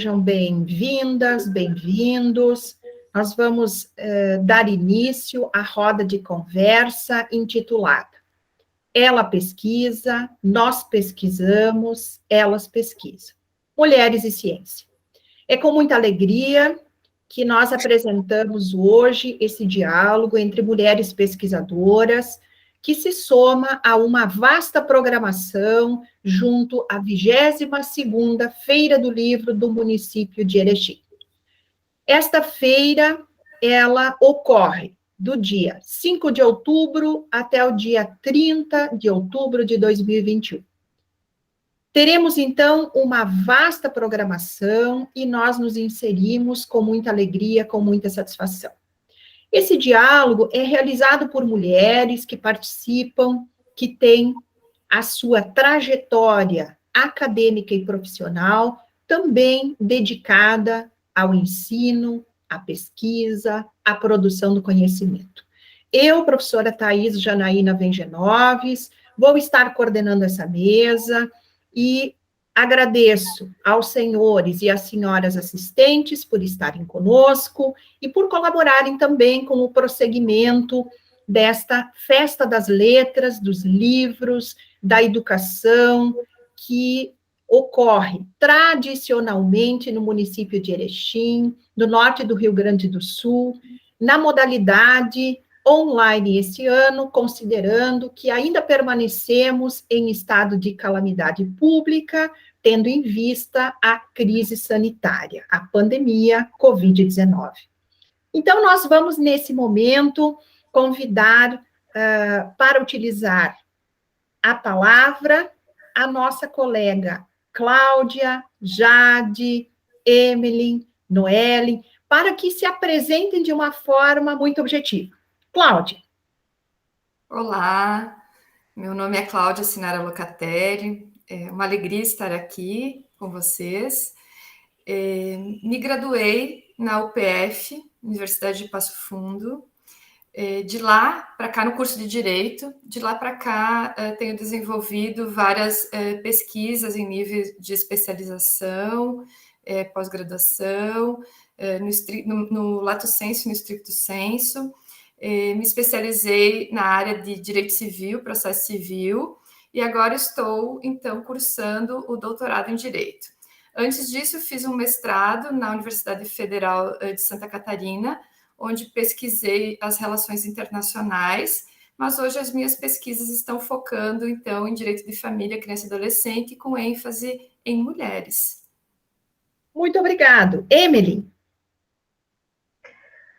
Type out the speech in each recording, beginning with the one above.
Sejam bem-vindas, bem-vindos. Nós vamos dar início à roda de conversa intitulada Ela pesquisa, nós pesquisamos, elas pesquisam. Mulheres e ciência. É com muita alegria que nós apresentamos hoje esse diálogo entre mulheres pesquisadoras, que se soma a uma vasta programação junto à 22ª Feira do Livro do município de Erechim. Esta feira, ela ocorre do dia 5 de outubro até o dia 30 de outubro de 2021. Teremos, então, uma vasta programação e nós nos inserimos com muita alegria, com muita satisfação. Esse diálogo é realizado por mulheres que participam, que têm a sua trajetória acadêmica e profissional também dedicada ao ensino, à pesquisa, à produção do conhecimento. Eu, professora Thais Janaína Vengenoves, vou estar coordenando essa mesa e agradeço aos senhores e às senhoras assistentes por estarem conosco e por colaborarem também com o prosseguimento desta Festa das Letras, dos livros, da educação, que ocorre tradicionalmente no município de Erechim, no norte do Rio Grande do Sul, na modalidade online esse ano, considerando que ainda permanecemos em estado de calamidade pública, tendo em vista a crise sanitária, a pandemia Covid-19. Então, nós vamos, nesse momento, convidar para utilizar a palavra a nossa colega Cláudia, Jade, Emily, Noelle, para que se apresentem de uma forma muito objetiva. Cláudia. Olá, meu nome é Cláudia Sinara Locatelli, é uma alegria estar aqui com vocês. Me graduei na UPF, Universidade de Passo Fundo. De lá para cá, no curso de Direito, de lá para cá tenho desenvolvido várias pesquisas em nível de especialização, pós-graduação, no lato sensu e no stricto sensu. Me especializei na área de Direito Civil, Processo Civil, e agora estou, então, cursando o doutorado em Direito. Antes disso, fiz um mestrado na Universidade Federal de Santa Catarina, onde pesquisei as relações internacionais, mas hoje as minhas pesquisas estão focando, então, em direito de família, criança e adolescente, com ênfase em mulheres. Muito obrigado. Emily.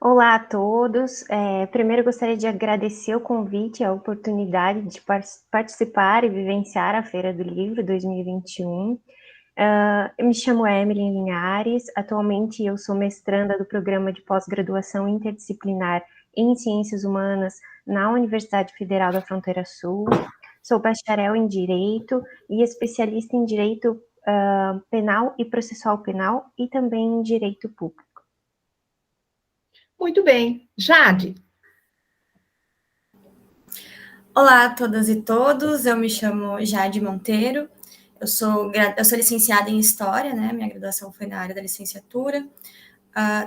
Olá a todos. Primeiro gostaria de agradecer o convite, a oportunidade de participar e vivenciar a Feira do Livro 2021. Eu me chamo Emily Linhares, atualmente eu sou mestranda do programa de pós-graduação interdisciplinar em Ciências Humanas na Universidade Federal da Fronteira Sul, sou bacharel em Direito e especialista em Direito Penal e Processual Penal e também em Direito Público. Muito bem. Jade. Olá a todas e todos, eu me chamo Jade Monteiro, eu sou licenciada em História, né? Minha graduação foi na área da licenciatura,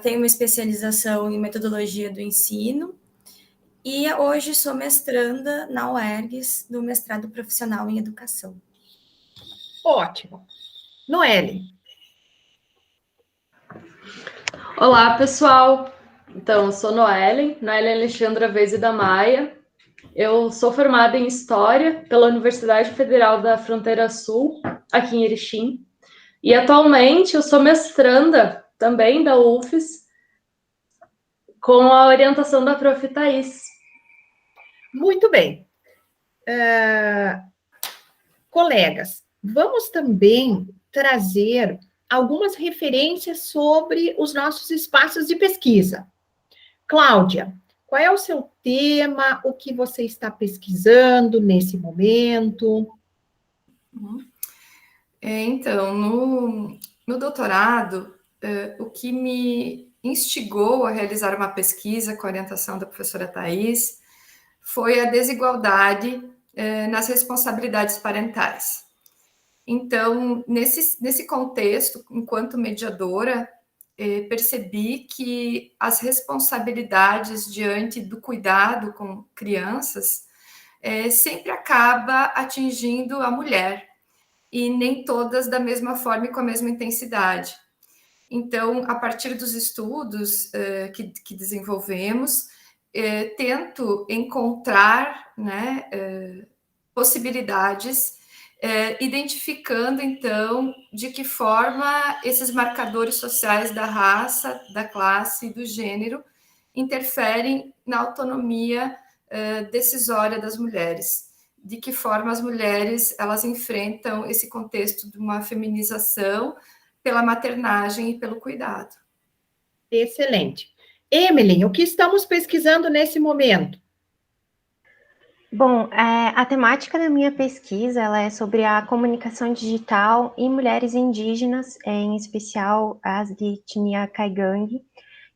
tenho uma especialização em Metodologia do Ensino e hoje sou mestranda na UERGS do mestrado profissional em Educação. Ótimo. Noelle. Olá, pessoal. Então, eu sou Noelle Alexandra Veze da Maia. Eu sou formada em História pela Universidade Federal da Fronteira Sul, aqui em Erechim. E, atualmente, eu sou mestranda também da UFES, com a orientação da Prof. Thais. Muito bem. Colegas, vamos também trazer algumas referências sobre os nossos espaços de pesquisa. Cláudia, qual é o seu tema, o que você está pesquisando nesse momento? Então, no doutorado, o que me instigou a realizar uma pesquisa com a orientação da professora Thais foi a desigualdade nas responsabilidades parentais. Então, nesse contexto, enquanto mediadora, percebi que as responsabilidades diante do cuidado com crianças sempre acaba atingindo a mulher, e nem todas da mesma forma e com a mesma intensidade. Então, a partir dos estudos que desenvolvemos, tento encontrar, né, possibilidades, identificando, então, de que forma esses marcadores sociais da raça, da classe e do gênero interferem na autonomia decisória das mulheres. De que forma as mulheres elas enfrentam esse contexto de uma feminização pela maternagem e pelo cuidado. Excelente. Emily, o que estamos pesquisando nesse momento? Bom, a temática da minha pesquisa ela é sobre a comunicação digital e mulheres indígenas, em especial as de etnia caigangue,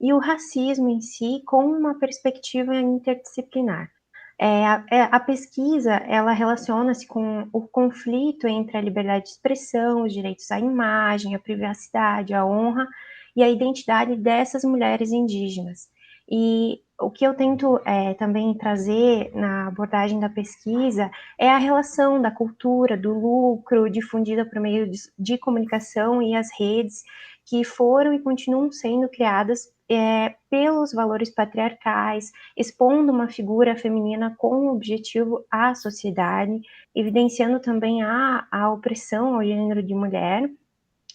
e o racismo em si com uma perspectiva interdisciplinar. A pesquisa ela relaciona-se com o conflito entre a liberdade de expressão, os direitos à imagem, a privacidade, a honra e a identidade dessas mulheres indígenas. E o que eu tento também trazer na abordagem da pesquisa é a relação da cultura, do lucro, difundida por meio de comunicação e as redes que foram e continuam sendo criadas pelos valores patriarcais, expondo uma figura feminina com objetivo à sociedade, evidenciando também a opressão ao gênero de mulher.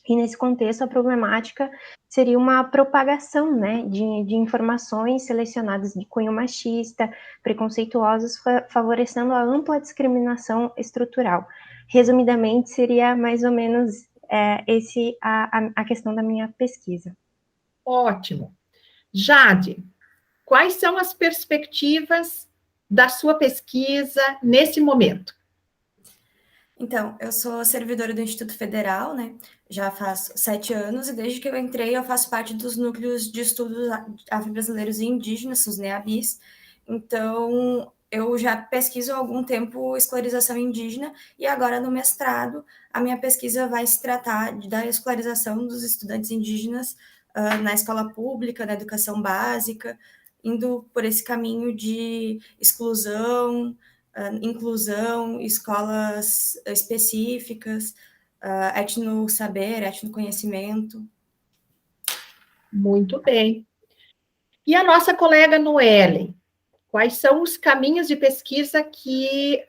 E nesse contexto, a problemática seria uma propagação, né, de informações selecionadas de cunho machista, preconceituosas, favorecendo a ampla discriminação estrutural. Resumidamente, seria mais ou menos a questão da minha pesquisa. Ótimo. Jade, quais são as perspectivas da sua pesquisa nesse momento? Então, eu sou servidora do Instituto Federal, né? Já faz 7 anos, e desde que eu entrei, eu faço parte dos núcleos de estudos afro-brasileiros e indígenas, os NEABIs. Então, eu já pesquiso há algum tempo escolarização indígena, e agora no mestrado, a minha pesquisa vai se tratar da escolarização dos estudantes indígenas na escola pública, na educação básica, indo por esse caminho de exclusão, inclusão, escolas específicas, etnosaber, etnoconhecimento. Muito bem. E a nossa colega Noellen, quais são os caminhos de pesquisa que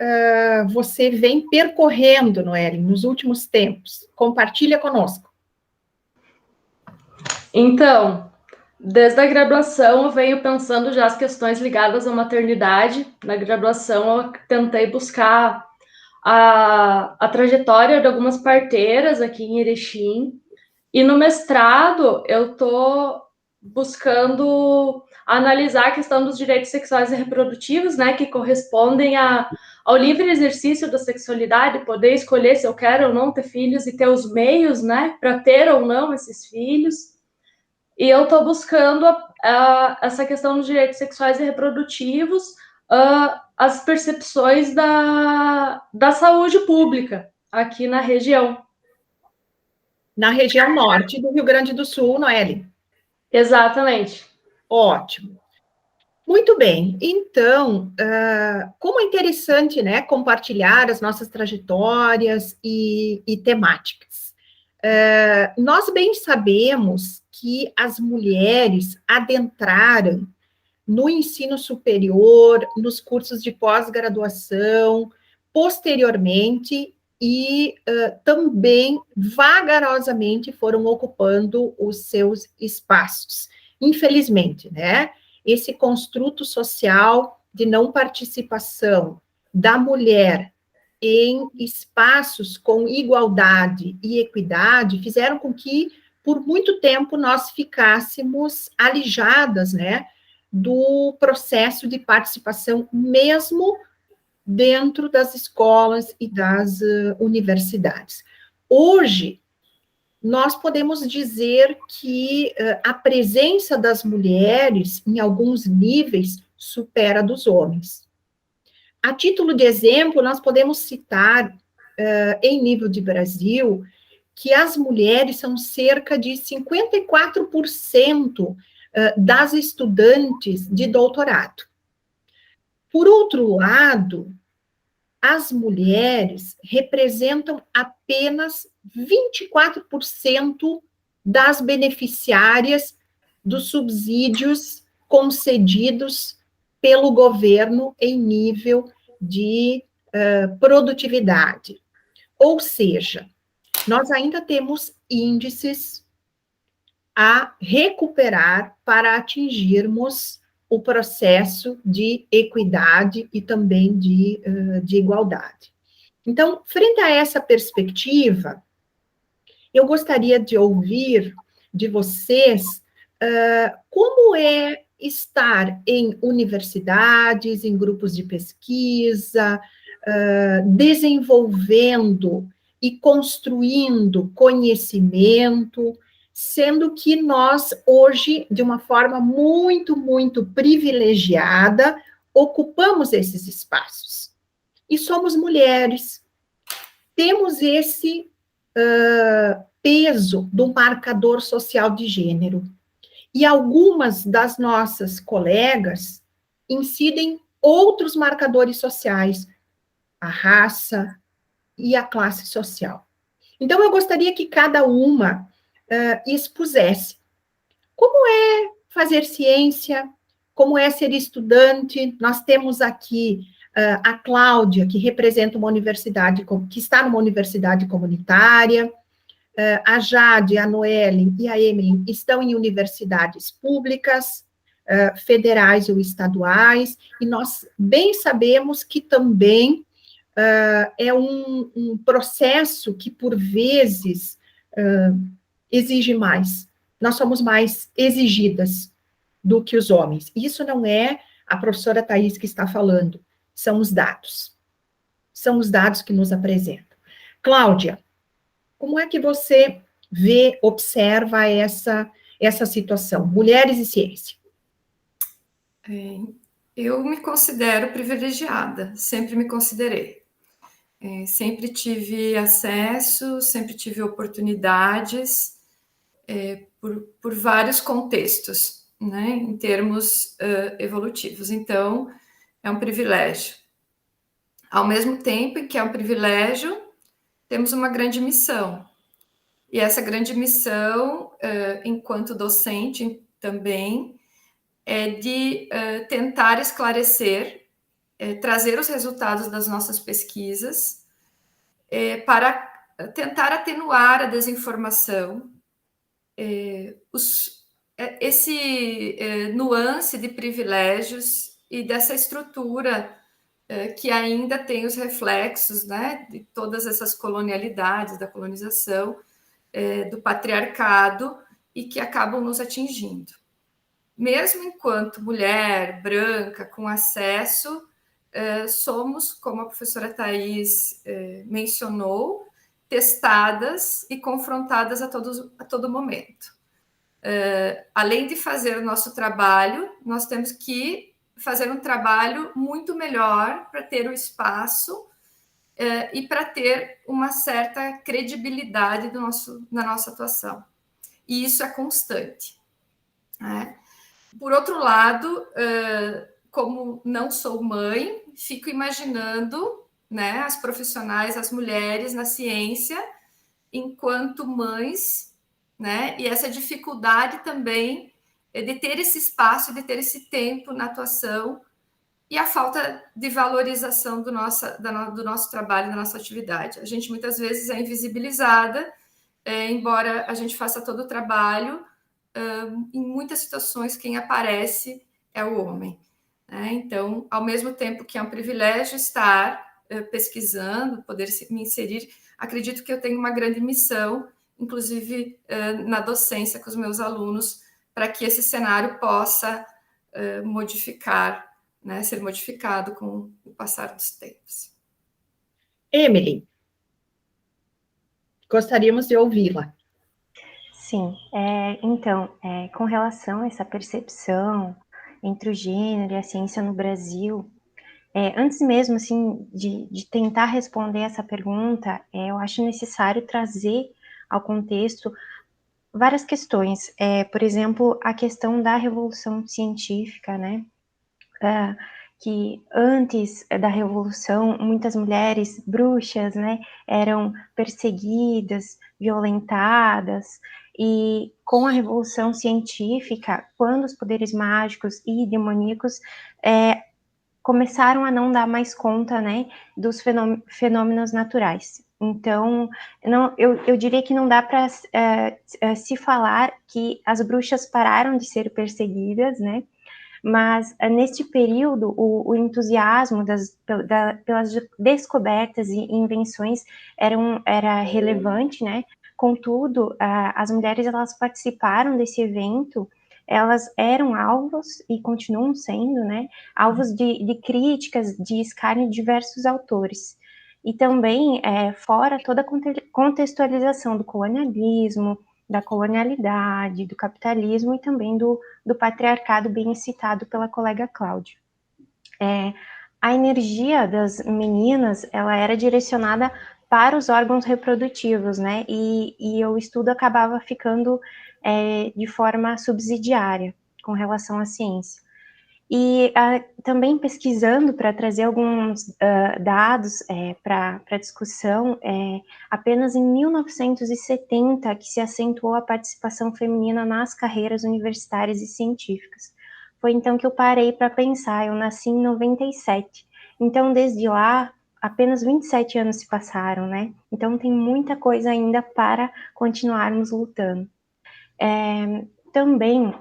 você vem percorrendo, Noellen, nos últimos tempos? Compartilha conosco. Então, desde a graduação eu venho pensando já as questões ligadas à maternidade. Na graduação eu tentei buscar a trajetória de algumas parteiras aqui em Erechim. E no mestrado eu estou buscando analisar a questão dos direitos sexuais e reprodutivos, né, que correspondem ao livre exercício da sexualidade, poder escolher se eu quero ou não ter filhos e ter os meios, né, para ter ou não esses filhos. E eu estou buscando essa questão dos direitos sexuais e reprodutivos, as percepções da saúde pública aqui na região. Na região norte do Rio Grande do Sul, Noellen. Exatamente. Ótimo. Muito bem. Então, como é interessante, né, compartilhar as nossas trajetórias e temáticas. Nós bem sabemos que as mulheres adentraram no ensino superior, nos cursos de pós-graduação, posteriormente, e também vagarosamente foram ocupando os seus espaços. Infelizmente, né? Esse construto social de não participação da mulher em espaços com igualdade e equidade fizeram com que, por muito tempo, nós ficássemos alijadas, né, do processo de participação, mesmo dentro das escolas e das universidades. Hoje, nós podemos dizer que a presença das mulheres, em alguns níveis, supera a dos homens. A título de exemplo, nós podemos citar em nível de Brasil, que as mulheres são cerca de 54% das estudantes de doutorado. Por outro lado, as mulheres representam apenas 24% das beneficiárias dos subsídios concedidos pelo governo em nível de produtividade. Ou seja, nós ainda temos índices a recuperar para atingirmos o processo de equidade e também de igualdade. Então, frente a essa perspectiva, eu gostaria de ouvir de vocês como é estar em universidades, em grupos de pesquisa, desenvolvendo e construindo conhecimento, sendo que nós, hoje, de uma forma muito, muito privilegiada, ocupamos esses espaços. E somos mulheres. Temos esse peso do marcador social de gênero. E algumas das nossas colegas incidem outros marcadores sociais, a raça e a classe social. Então, eu gostaria que cada uma expusesse como é fazer ciência, como é ser estudante. Nós temos aqui a Cláudia, que representa uma universidade, que está numa universidade comunitária, a Jade, a Noelle e a Emily estão em universidades públicas, federais ou estaduais, e nós bem sabemos que também é um processo que, por vezes, exige mais. Nós somos mais exigidas do que os homens. Isso não é a professora Thais que está falando, são os dados. São os dados que nos apresentam. Cláudia, como é que você vê, observa essa situação? Mulheres e ciência. Eu me considero privilegiada, sempre me considerei. Sempre tive acesso, sempre tive oportunidades por vários contextos, né, em termos evolutivos. Então, é um privilégio. Ao mesmo tempo em que é um privilégio, temos uma grande missão. E essa grande missão, enquanto docente também, é de tentar esclarecer, trazer os resultados das nossas pesquisas para tentar atenuar a desinformação, esse nuance de privilégios e dessa estrutura que ainda tem os reflexos, né, de todas essas colonialidades, da colonização, do patriarcado, e que acabam nos atingindo. Mesmo enquanto mulher, branca, com acesso, somos, como a professora Thais mencionou, testadas e confrontadas a todo momento. Além de fazer o nosso trabalho, nós temos que fazer um trabalho muito melhor para ter o espaço e para ter uma certa credibilidade na nossa atuação. E isso é constante. Né? Por outro lado, como não sou mãe, fico imaginando, né, as profissionais, as mulheres na ciência, enquanto mães, né, e essa dificuldade também de ter esse espaço, de ter esse tempo na atuação, e a falta de valorização do nosso trabalho, da nossa atividade. A gente muitas vezes é invisibilizada, embora a gente faça todo o trabalho, em muitas situações quem aparece é o homem. Né? Então, ao mesmo tempo que é um privilégio estar pesquisando, poder me inserir, acredito que eu tenho uma grande missão, inclusive na docência com os meus alunos, para que esse cenário possa modificar, né, ser modificado com o passar dos tempos. Emily, gostaríamos de ouvi-la. Sim, então, com relação a essa percepção entre o gênero e a ciência no Brasil, Antes mesmo, assim, de tentar responder essa pergunta, eu acho necessário trazer ao contexto várias questões. Por exemplo, a questão da revolução científica, né? Que antes da revolução, muitas mulheres bruxas, né, eram perseguidas, violentadas, e com a revolução científica, quando os poderes mágicos e demoníacos começaram a não dar mais conta, né, dos fenômenos naturais. Então, eu diria que não dá para se falar que as bruxas pararam de ser perseguidas, né, mas neste período o entusiasmo pelas descobertas e invenções era relevante, né? Contudo, as mulheres elas participaram desse evento, elas eram alvos e continuam sendo, né? Alvos de críticas, de escárnio de diversos autores. E também, fora toda a contextualização do colonialismo, da colonialidade, do capitalismo e também do patriarcado bem citado pela colega Cláudia. A energia das meninas, ela era direcionada para os órgãos reprodutivos, né, e o estudo acabava ficando de forma subsidiária com relação à ciência. E também pesquisando para trazer alguns dados para a discussão, apenas em 1970 que se acentuou a participação feminina nas carreiras universitárias e científicas. Foi então que eu parei para pensar, eu nasci em 97, então desde lá apenas 27 anos se passaram, né? Então tem muita coisa ainda para continuarmos lutando. Também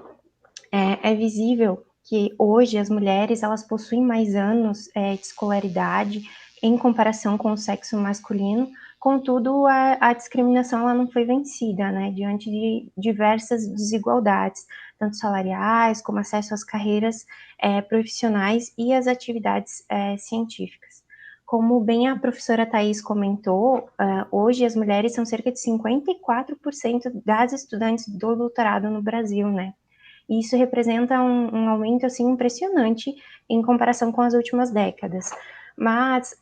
é visível que hoje as mulheres elas possuem mais anos de escolaridade em comparação com o sexo masculino, contudo a discriminação ela não foi vencida, né, diante de diversas desigualdades, tanto salariais como acesso às carreiras profissionais e às atividades científicas. Como bem a professora Thais comentou, hoje as mulheres são cerca de 54% das estudantes do doutorado no Brasil, né? E isso representa um aumento assim impressionante em comparação com as últimas décadas. Mas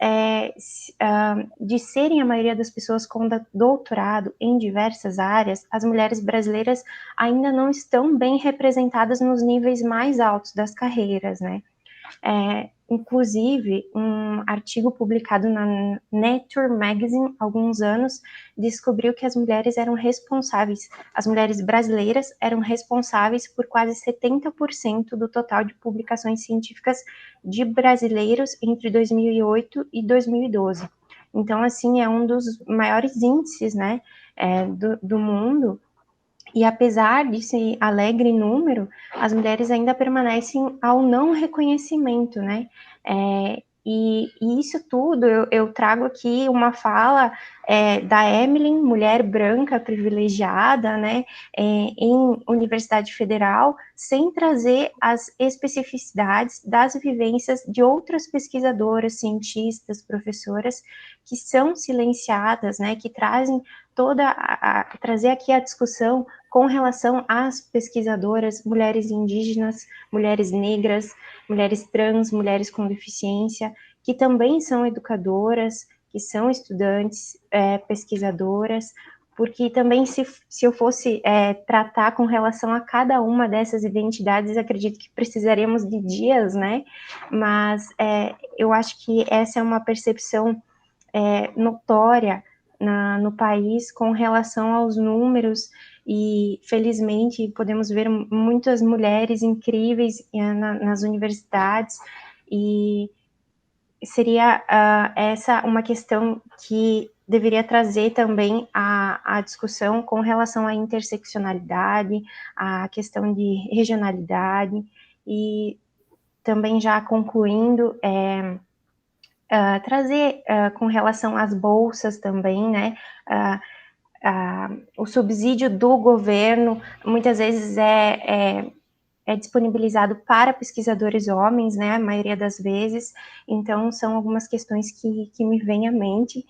de serem a maioria das pessoas com doutorado em diversas áreas, as mulheres brasileiras ainda não estão bem representadas nos níveis mais altos das carreiras, né? Inclusive, um artigo publicado na Nature Magazine há alguns anos descobriu que as mulheres brasileiras eram responsáveis por quase 70% do total de publicações científicas de brasileiros entre 2008 e 2012. Então, assim, é um dos maiores índices, né, do mundo. E apesar desse alegre número, as mulheres ainda permanecem ao não reconhecimento, né? E isso tudo eu trago aqui uma fala da Emily, mulher branca privilegiada, né, em Universidade Federal, sem trazer as especificidades das vivências de outras pesquisadoras, cientistas, professoras, que são silenciadas, né, que trazem trazer aqui a discussão com relação às pesquisadoras, mulheres indígenas, mulheres negras, mulheres trans, mulheres com deficiência, que também são educadoras, que são estudantes, pesquisadoras, porque também se eu fosse tratar com relação a cada uma dessas identidades, acredito que precisaríamos de dias, né? Mas eu acho que essa é uma percepção notória no país com relação aos números, e felizmente podemos ver muitas mulheres incríveis nas universidades, e seria essa uma questão que deveria trazer também a discussão com relação à interseccionalidade, a questão de regionalidade, e também já concluindo, trazer com relação às bolsas também, né, o subsídio do governo muitas vezes é disponibilizado para pesquisadores homens, né, a maioria das vezes. Então, são algumas questões que me vêm à mente,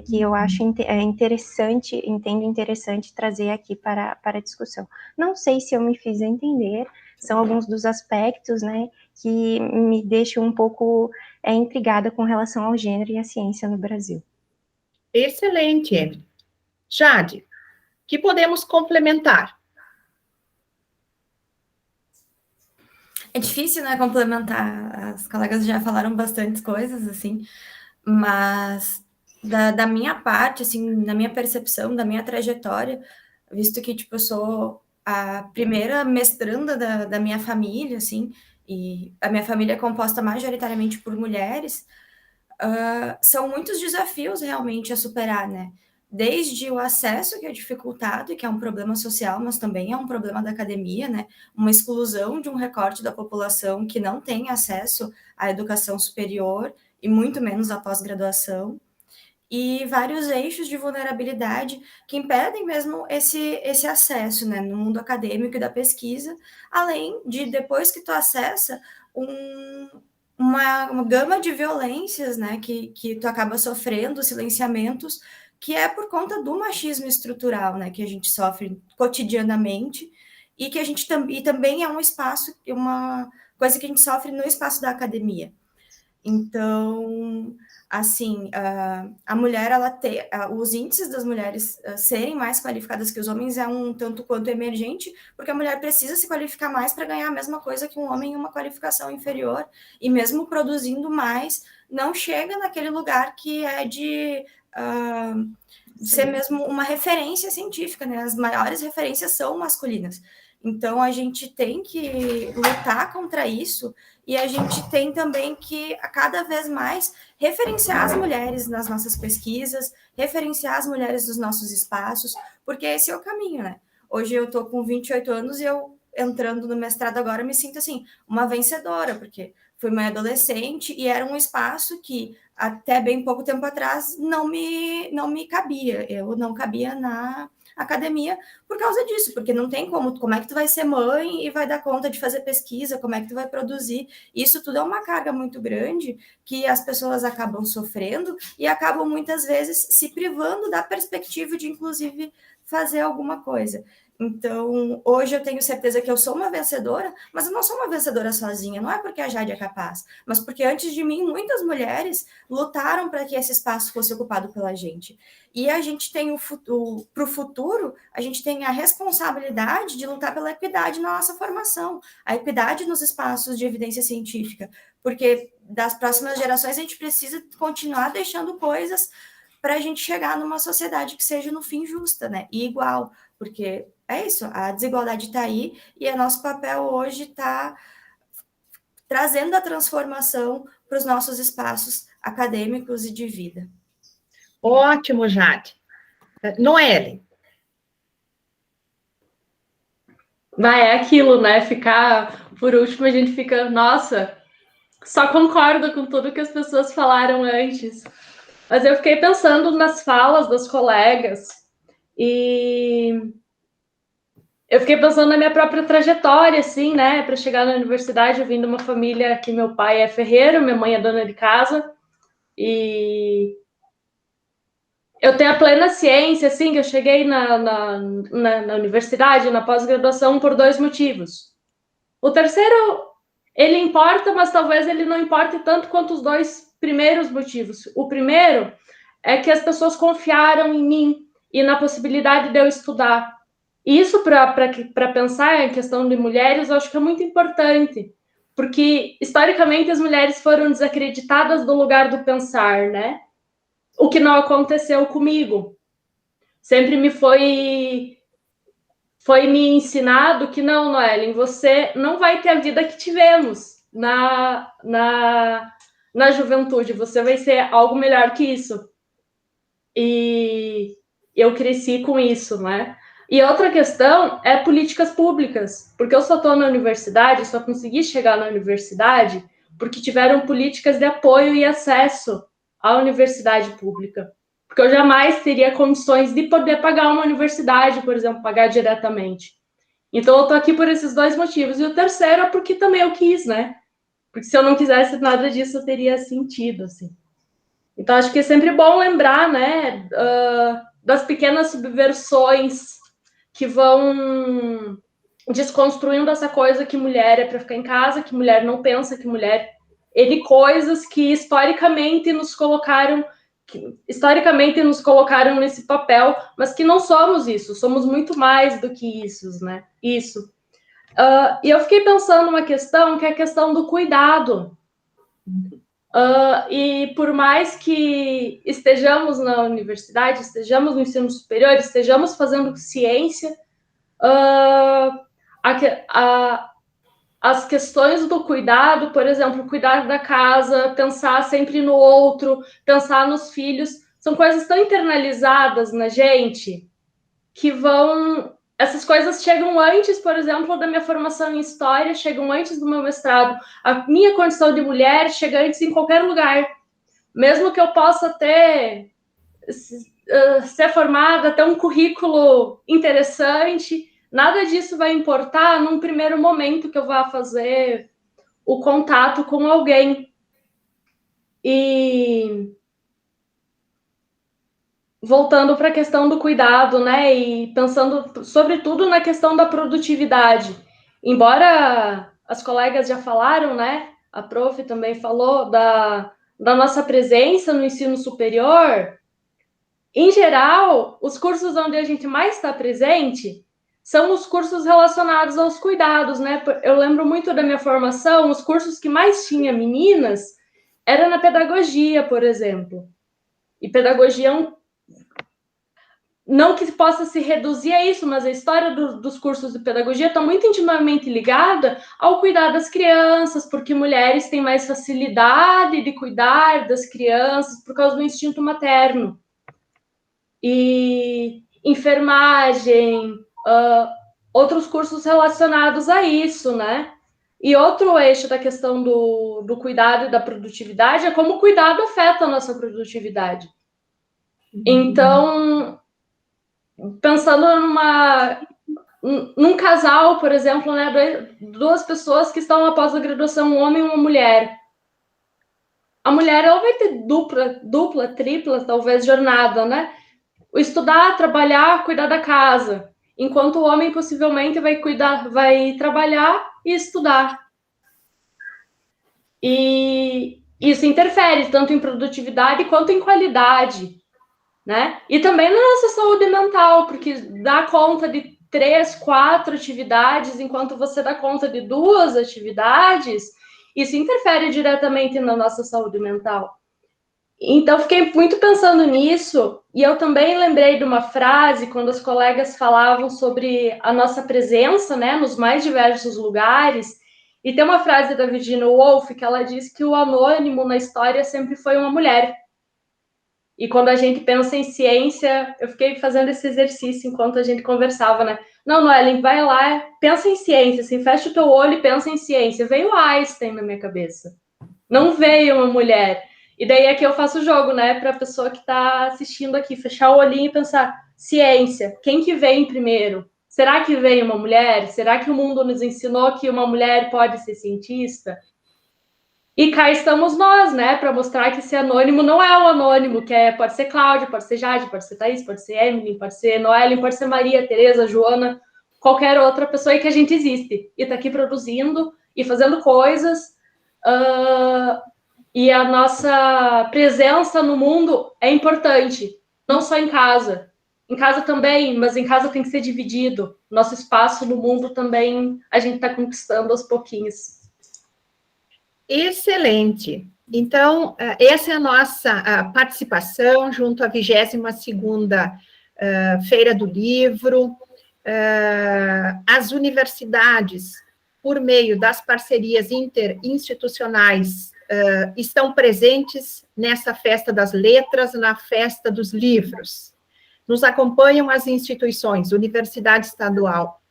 que eu acho interessante, entendo interessante trazer aqui para a discussão. Não sei se eu me fiz entender, são alguns dos aspectos, né, que me deixam um pouco intrigada com relação ao gênero e à ciência no Brasil. Excelente, Emily. Jade, que podemos complementar? É difícil, né, complementar. As colegas já falaram bastantes coisas, assim, mas da minha parte, assim, na minha percepção, da minha trajetória, visto que, tipo, eu sou a primeira mestranda da minha família, assim, e a minha família é composta majoritariamente por mulheres, são muitos desafios realmente a superar, né? Desde o acesso, que é dificultado, e que é um problema social, mas também é um problema da academia, né? Uma exclusão de um recorte da população que não tem acesso à educação superior e muito menos à pós-graduação, e vários eixos de vulnerabilidade que impedem mesmo esse acesso, né, no mundo acadêmico e da pesquisa, além de, depois que tu acessa, uma gama de violências, né, que tu acaba sofrendo, silenciamentos, que é por conta do machismo estrutural, né, que a gente sofre cotidianamente, e que a gente também é um espaço, uma coisa que a gente sofre no espaço da academia. Então, assim, a mulher, os índices das mulheres serem mais qualificadas que os homens é um tanto quanto emergente, porque a mulher precisa se qualificar mais para ganhar a mesma coisa que um homem em uma qualificação inferior, e mesmo produzindo mais, não chega naquele lugar que é de ser mesmo uma referência científica, né? As maiores referências são masculinas. Então, a gente tem que lutar contra isso, e a gente tem também que, a cada vez mais, referenciar as mulheres nas nossas pesquisas, referenciar as mulheres nos nossos espaços, porque esse é o caminho, né? Hoje eu estou com 28 anos e eu, entrando no mestrado agora, me sinto, assim, uma vencedora, porque fui mãe adolescente e era um espaço que, até bem pouco tempo atrás, não me cabia. Eu não cabia na academia por causa disso, porque não tem como é que tu vai ser mãe e vai dar conta de fazer pesquisa, como é que tu vai produzir, isso tudo é uma carga muito grande que as pessoas acabam sofrendo e acabam muitas vezes se privando da perspectiva de, inclusive, fazer alguma coisa. Então, hoje eu tenho certeza que eu sou uma vencedora, mas eu não sou uma vencedora sozinha, não é porque a Jade é capaz, mas porque antes de mim, muitas mulheres lutaram para que esse espaço fosse ocupado pela gente. E a gente tem para o futuro, a gente tem a responsabilidade de lutar pela equidade na nossa formação, a equidade nos espaços de evidência científica, porque das próximas gerações a gente precisa continuar deixando coisas para a gente chegar numa sociedade que seja, no fim, justa, né? E igual, porque é isso, a desigualdade está aí, e o nosso papel hoje está trazendo a transformação para os nossos espaços acadêmicos e de vida. Ótimo, Jade. Noelle. É aquilo, né? Ficar por último, a gente fica, nossa, só concordo com tudo que as pessoas falaram antes. Mas eu fiquei pensando nas falas das colegas e eu fiquei pensando na minha própria trajetória, assim, né? Para chegar na universidade, eu vim de uma família que meu pai é ferreiro, minha mãe é dona de casa, e eu tenho a plena ciência, assim, que eu cheguei na universidade, na pós-graduação, por 2 motivos. O terceiro, ele importa, mas talvez ele não importe tanto quanto os 2 primeiros motivos. O primeiro é que as pessoas confiaram em mim e na possibilidade de eu estudar. E isso, para pensar em questão de mulheres, eu acho que é muito importante, porque, historicamente, as mulheres foram desacreditadas do lugar do pensar, né? O que não aconteceu comigo. Sempre me foi me ensinado que não, Noellen, você não vai ter a vida que tivemos na juventude, você vai ser algo melhor que isso. E eu cresci com isso, né? E outra questão é políticas públicas, porque eu só estou na universidade, só consegui chegar na universidade porque tiveram políticas de apoio e acesso à universidade pública. Porque eu jamais teria condições de poder pagar uma universidade, por exemplo, pagar diretamente. Então, eu tô aqui por esses 2 motivos. E o terceiro é porque também eu quis, né? Porque se eu não quisesse nada disso, teria sentido, assim. Então, acho que é sempre bom lembrar, né, das pequenas subversões que vão desconstruindo essa coisa que mulher é para ficar em casa, que mulher não pensa, que mulher... coisas que historicamente nos colocaram nesse papel, mas que não somos isso, somos muito mais do que isso, né? E eu fiquei pensando uma questão, que é a questão do cuidado. E por mais que estejamos na universidade, estejamos no ensino superior, estejamos fazendo ciência, as questões do cuidado, por exemplo, cuidar da casa, pensar sempre no outro, pensar nos filhos, são coisas tão internalizadas na gente que essas coisas chegam antes, por exemplo, da minha formação em História, chegam antes do meu mestrado. A minha condição de mulher chega antes em qualquer lugar. Mesmo que eu possa ser formada, ter um currículo interessante, nada disso vai importar num primeiro momento que eu vá fazer o contato com alguém. E voltando para a questão do cuidado, né, e pensando sobretudo na questão da produtividade. Embora as colegas já falaram, né, a prof também falou da nossa presença no ensino superior, em geral, os cursos onde a gente mais está presente são os cursos relacionados aos cuidados, né? Eu lembro muito da minha formação, os cursos que mais tinha meninas era na pedagogia, por exemplo. E pedagogia é não que possa se reduzir a isso, mas a história dos cursos de pedagogia está muito intimamente ligada ao cuidar das crianças, porque mulheres têm mais facilidade de cuidar das crianças por causa do instinto materno. E enfermagem, outros cursos relacionados a isso, né? E outro eixo da questão do cuidado e da produtividade é como o cuidado afeta a nossa produtividade. Então, pensando num casal, por exemplo, né, 2 pessoas que estão após a graduação, um homem e uma mulher. A mulher ela vai ter dupla, tripla, talvez, jornada, né? O estudar, trabalhar, cuidar da casa, enquanto o homem possivelmente vai trabalhar e estudar. E isso interfere tanto em produtividade quanto em qualidade, né? E também na nossa saúde mental, porque dá conta de 3, 4 atividades, enquanto você dá conta de 2 atividades, isso interfere diretamente na nossa saúde mental. Então, fiquei muito pensando nisso, e eu também lembrei de uma frase, quando as colegas falavam sobre a nossa presença, né, nos mais diversos lugares, e tem uma frase da Virginia Woolf, que ela diz que o anônimo na história sempre foi uma mulher. E quando a gente pensa em ciência, eu fiquei fazendo esse exercício enquanto a gente conversava, né? Não, Noellen, vai lá, pensa em ciência, assim, fecha o teu olho e pensa em ciência. Veio Einstein na minha cabeça. Não veio uma mulher. E daí é que eu faço o jogo, né? Para a pessoa que está assistindo aqui, fechar o olhinho e pensar, ciência, quem que vem primeiro? Será que veio uma mulher? Será que o mundo nos ensinou que uma mulher pode ser cientista? E cá estamos nós, né, para mostrar que esse anônimo não é o anônimo, que pode ser Cláudia, pode ser Jade, pode ser Thaís, pode ser Emily, pode ser Noellen, pode ser Maria, Tereza, Joana, qualquer outra pessoa, e que a gente existe. E está aqui produzindo e fazendo coisas. E a nossa presença no mundo é importante, não só em casa. Em casa também, mas em casa tem que ser dividido. Nosso espaço no mundo também a gente está conquistando aos pouquinhos. Excelente. Então, essa é a nossa participação junto à 22ª Feira do Livro. As universidades, por meio das parcerias interinstitucionais, estão presentes nessa Festa das Letras, na Festa dos Livros. Nos acompanham as instituições, Universidade Estadual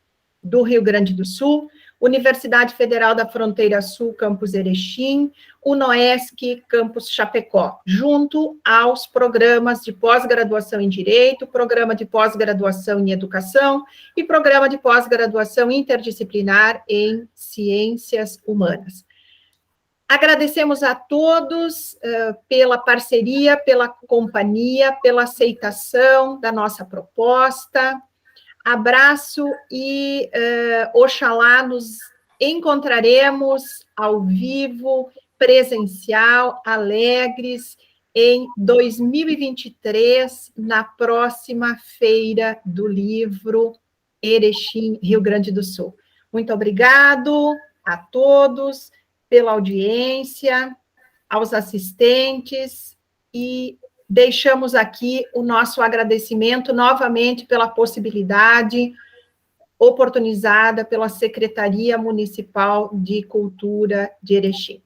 do Rio Grande do Sul, Universidade Federal da Fronteira Sul, Campus Erechim, UNOESC, Campus Chapecó, junto aos programas de pós-graduação em Direito, programa de pós-graduação em Educação e programa de pós-graduação interdisciplinar em Ciências Humanas. Agradecemos a todos pela parceria, pela companhia, pela aceitação da nossa proposta. Abraço e oxalá nos encontraremos ao vivo, presencial, alegres, em 2023, na próxima Feira do Livro Erechim, Rio Grande do Sul. Muito obrigado a todos pela audiência, aos assistentes, e deixamos aqui o nosso agradecimento novamente pela possibilidade oportunizada pela Secretaria Municipal de Cultura de Erechim.